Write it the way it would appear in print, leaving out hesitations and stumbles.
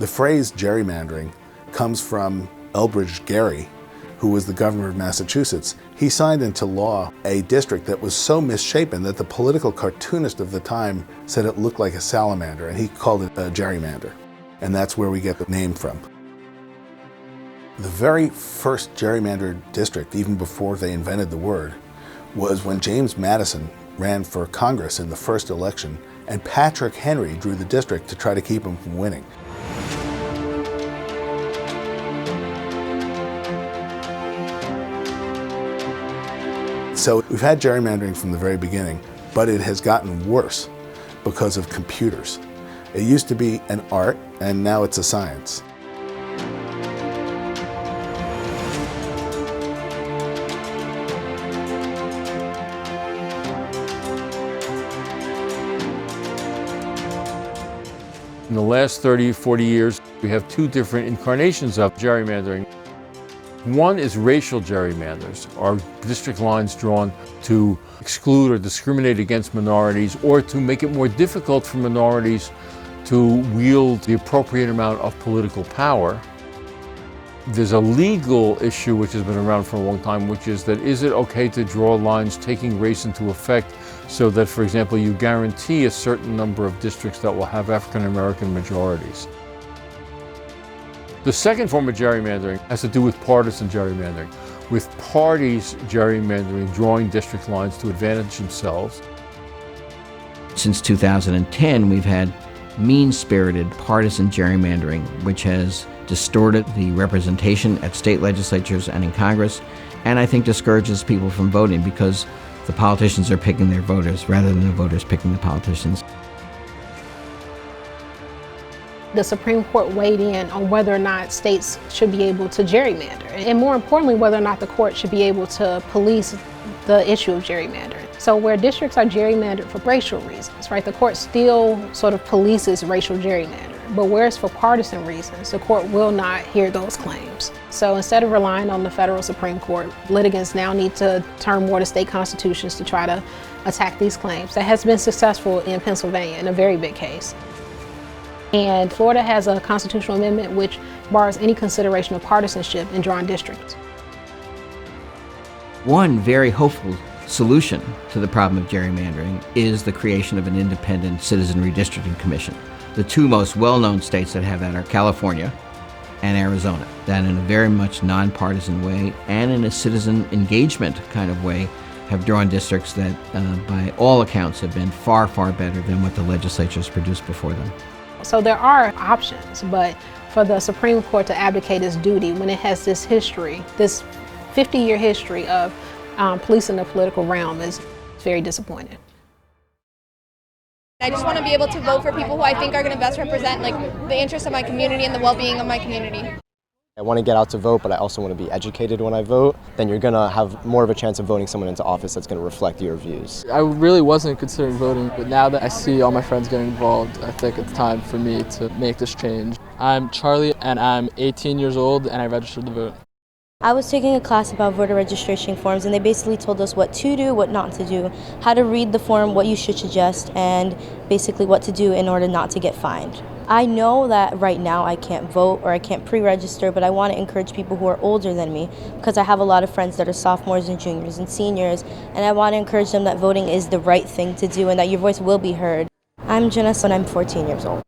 The phrase gerrymandering comes from Elbridge Gerry, who was the governor of Massachusetts. He signed into law a district that was so misshapen that the political cartoonist of the time said it looked like a salamander, and he called it a gerrymander. And that's where we get the name from. The very first gerrymandered district, even before they invented the word, was when James Madison ran for Congress in the first election, and Patrick Henry drew the district to try to keep him from winning. So we've had gerrymandering from the very beginning, but it has gotten worse because of computers. It used to be an art, and now it's a science. In the last 30, 40 years, we have two different incarnations of gerrymandering. One is racial gerrymanders, are district lines drawn to exclude or discriminate against minorities, or to make it more difficult for minorities to wield the appropriate amount of political power. There's a legal issue which has been around for a long time, which is that is it okay to draw lines taking race into effect so that, for example, you guarantee a certain number of districts that will have African American majorities. The second form of gerrymandering has to do with partisan gerrymandering, with parties gerrymandering, drawing district lines to advantage themselves. Since 2010, we've had mean-spirited partisan gerrymandering, which has distorted the representation at state legislatures and in Congress, and I think discourages people from voting because the politicians are picking their voters rather than the voters picking the politicians. The Supreme Court weighed in on whether or not states should be able to gerrymander, and more importantly, whether or not the court should be able to police the issue of gerrymandering. So where districts are gerrymandered for racial reasons, right, the court still sort of polices racial gerrymandering. But where it's for partisan reasons, the court will not hear those claims. So instead of relying on the federal Supreme Court, litigants now need to turn more to state constitutions to try to attack these claims. That has been successful in Pennsylvania in a very big case. And Florida has a constitutional amendment which bars any consideration of partisanship in drawing districts. One very hopeful solution to the problem of gerrymandering is the creation of an independent citizen redistricting commission. The two most well-known states that have that are California and Arizona, that in a very much nonpartisan way and in a citizen engagement kind of way have drawn districts that by all accounts have been far, far better than what the legislatures produced before them. So there are options, but for the Supreme Court to abdicate its duty when it has this history, this 50-year history of policing the political realm is very disappointing. I just want to be able to vote for people who I think are going to best represent the interests of my community and the well-being of my community. I want to get out to vote, but I also want to be educated when I vote. Then you're going to have more of a chance of voting someone into office that's going to reflect your views. I really wasn't considering voting, but now that I see all my friends getting involved, I think it's time for me to make this change. I'm Charlie, and I'm 18 years old, and I registered to vote. I was taking a class about voter registration forms, and they basically told us what to do, what not to do, how to read the form, what you should suggest, and basically what to do in order not to get fined. I know that right now I can't vote or I can't pre-register, but I want to encourage people who are older than me because I have a lot of friends that are sophomores and juniors and seniors, and I want to encourage them that voting is the right thing to do and that your voice will be heard. I'm Janice and I'm 14 years old.